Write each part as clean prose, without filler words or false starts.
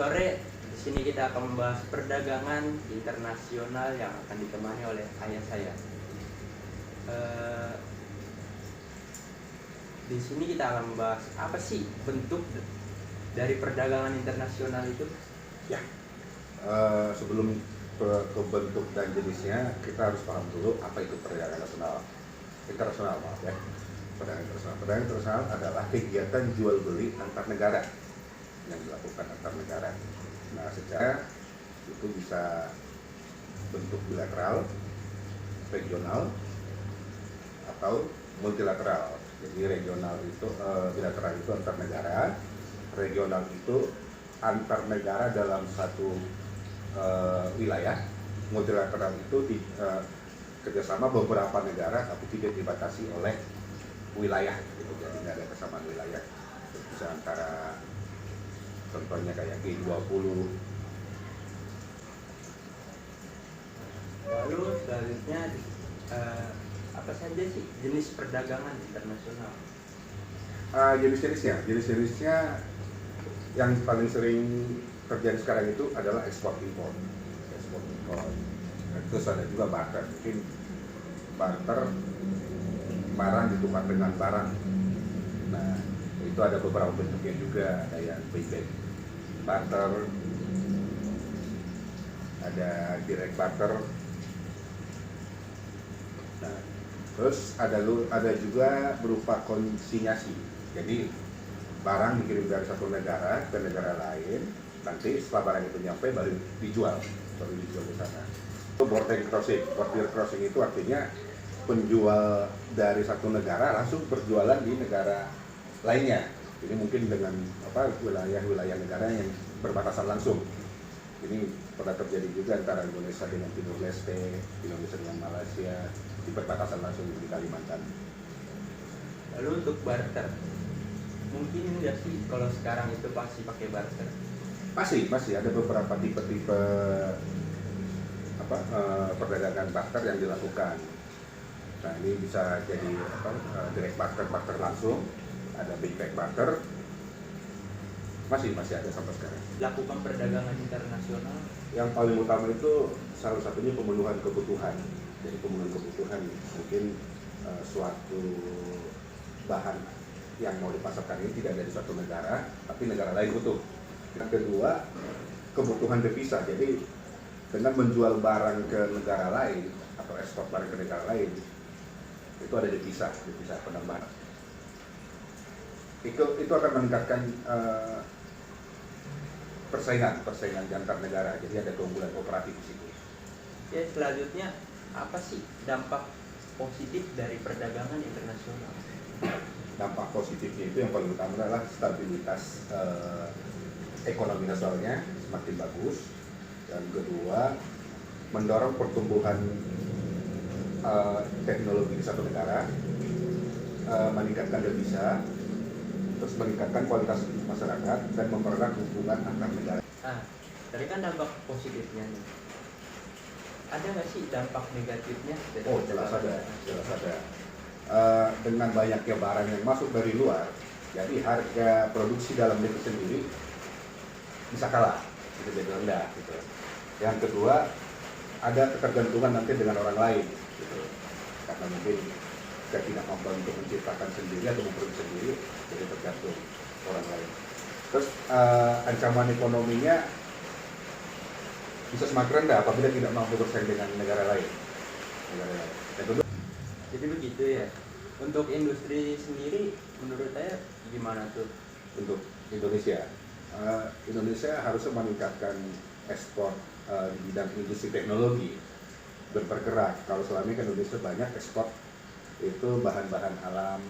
sore. Di sini kita akan membahas perdagangan internasional yang akan ditemani oleh ayah saya. Di sini kita akan membahas apa sih bentuk dari perdagangan internasional itu? Ya, sebelum ke bentuk dan jenisnya, kita harus paham dulu apa itu perdagangan internasional, maaf ya. Perdagangan internasional adalah kegiatan jual beli antar negara yang dilakukan antar negara. Nah, secara itu bisa bentuk bilateral, regional, atau multilateral. Jadi regional itu bilateral itu antar negara, regional itu antar negara dalam satu wilayah, multilateral itu kerjasama beberapa negara tapi tidak dibatasi oleh wilayah gitu. Jadi nggak ada kesamaan wilayah, bisa antara contohnya kayak G20. Lalu selanjutnya apa saja sih jenis perdagangan internasional? Jenis-jenisnya yang paling sering terjadi sekarang itu adalah ekspor impor. Terus ada juga barter, mungkin barter barang ditukar dengan barang. Nah, itu ada beberapa bentuknya juga, ada yang payback barter, ada direct barter. Nah, terus ada juga berupa konsinyasi. Jadi barang dikirim dari satu negara ke negara lain, nanti setelah barang itu nyampe baru dijual di sana. Border crossing itu artinya penjual dari satu negara langsung berjualan di negara lainnya. Ini mungkin dengan wilayah negara yang berbatasan langsung. Ini pernah terjadi juga antara Indonesia dengan Timur Leste, Indonesia dengan Malaysia, di perbatasan langsung di Kalimantan. Lalu untuk barter, mungkin nggak sih kalau sekarang itu pasti pakai barter? Masih ada beberapa tipe perdagangan barter yang dilakukan. Nah, ini bisa jadi direct barter langsung, ada big bag barter, masih ada sampai sekarang. Lakukan perdagangan internasional Yang paling utama itu salah satunya pemenuhan kebutuhan. Jadi pemenuhan kebutuhan mungkin suatu bahan yang mau dipasarkan ini tidak ada di suatu negara, tapi negara lain butuh. Yang kedua, kebutuhan devisa. Jadi dengan menjual barang ke negara lain atau ekspor barang ke negara lain, itu ada devisa penambahan. Itu akan meningkatkan persaingan di antar negara. Jadi ada keunggulan kooperatif di situ. ya. Selanjutnya apa sih dampak positif dari perdagangan internasional? Dampak positifnya itu yang paling utama adalah stabilitas ekonomi nasionalnya semakin bagus. Dan kedua, mendorong pertumbuhan teknologi di satu negara, meningkatkan devisa, terus meningkatkan kualitas hidup masyarakat dan mempererat hubungan antar negara. Nah, tadi kan dampak positifnya nih. Ada nggak sih dampak negatifnya? Jelas ada. Dengan banyaknya barang yang masuk dari luar, jadi harga produksi dalam negeri sendiri bisa kalah, bisa jadi rendah gitu. Yang kedua, ada ketergantungan nanti dengan orang lain gitu. Karena mungkin ketidakmampuan untuk menciptakan sendiri atau memproduksi sendiri, jadi tergantung orang lain. Terus ancaman ekonominya bisa semakin rendah apabila tidak mampu bersaing dengan negara lain. Yang kedua, Jadi begitu ya. Untuk industri sendiri, menurut saya gimana tuh? untuk Indonesia, Indonesia harusnya meningkatkan ekspor di bidang industri teknologi, bergerak. Kalau selama ini kan Indonesia banyak ekspor itu bahan-bahan alam,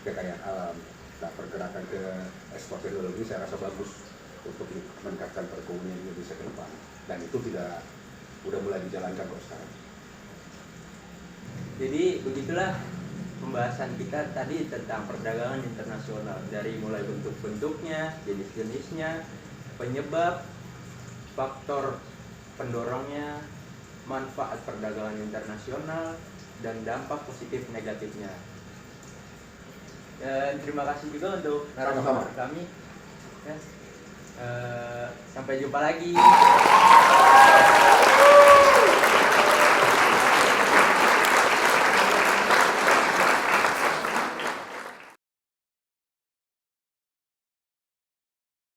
kekayaan alam. Nah, pergerakan ke ekspor teknologi saya rasa bagus untuk meningkatkan perekonomian Indonesia ke depan. Dan itu udah mulai dijalankan kok sekarang. Jadi begitulah pembahasan kita tadi tentang perdagangan internasional, dari mulai bentuk-bentuknya, jenis-jenisnya, penyebab, faktor pendorongnya, manfaat perdagangan internasional, dan dampak positif negatifnya. Dan terima kasih juga untuk narasumber kami. Ya. Sampai jumpa lagi.